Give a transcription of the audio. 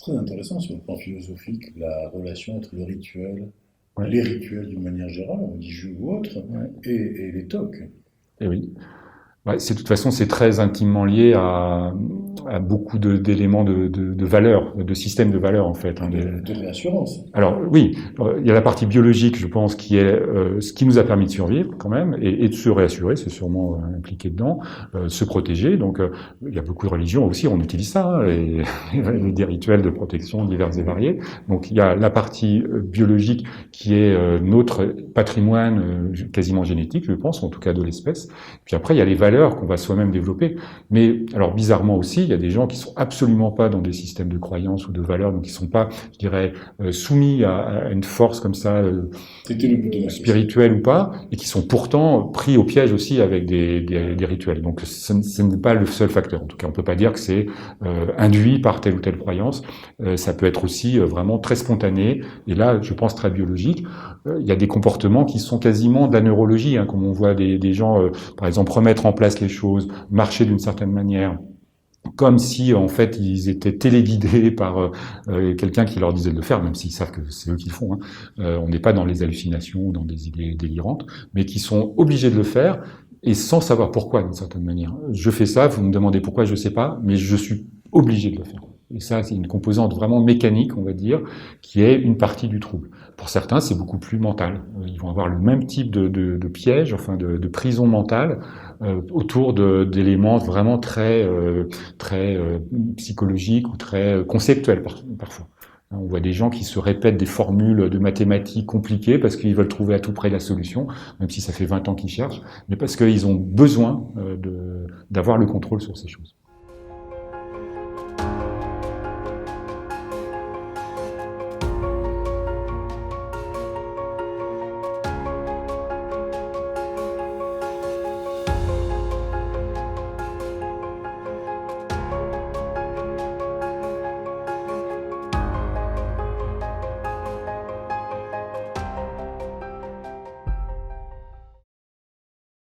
très intéressant sur le plan philosophique, la relation entre le rituel, Ouais, les rituels d'une manière générale, religieux ou autres, ouais. et les tocs. Et oui. Ouais, de toute façon, c'est très intimement lié à beaucoup d'éléments de valeurs, de systèmes de valeurs en fait. Et Hein, de réassurance. Alors oui, il y a la partie biologique, je pense, qui est ce qui nous a permis de survivre quand même et de se réassurer, c'est sûrement impliqué dedans, se protéger. Donc il y a beaucoup de religions aussi, on utilise ça, hein, des rituels de protection divers et variés. Donc il y a la partie biologique qui est notre patrimoine quasiment génétique, je pense, en tout cas de l'espèce. Puis après il y a les valeurs qu'on va soi-même développer. Mais alors bizarrement aussi, il y a des gens qui sont absolument pas dans des systèmes de croyances ou de valeurs, donc qui sont pas, je dirais, soumis à une force comme ça, C'était le but de ma question. spirituelle ou pas, et qui sont pourtant pris au piège aussi avec des rituels. Donc ce n'est pas le seul facteur. En tout cas, on peut pas dire que c'est induit par telle ou telle croyance. Ça peut être aussi vraiment très spontané, et là, je pense très biologique. Il y a des comportements qui sont quasiment de la neurologie, hein, comme on voit des gens, par exemple, remettre en place les choses, marcher d'une certaine manière, comme si en fait ils étaient téléguidés par quelqu'un qui leur disait de le faire, même s'ils savent que c'est eux qui le font. Hein. On n'est pas dans les hallucinations ou dans des idées délirantes, mais qui sont obligés de le faire et sans savoir pourquoi d'une certaine manière. Je fais ça, vous me demandez pourquoi, je sais pas, mais je suis obligé de le faire. Et ça, c'est une composante vraiment mécanique, on va dire, qui est une partie du trouble. Pour certains, c'est beaucoup plus mental. Ils vont avoir le même type de piège, enfin de prison mentale, autour d'éléments vraiment très psychologiques ou très conceptuels parfois. On voit des gens qui se répètent des formules de mathématiques compliquées parce qu'ils veulent trouver à tout près la solution, même si ça fait 20 ans qu'ils cherchent, mais parce qu'ils ont besoin d'avoir le contrôle sur ces choses.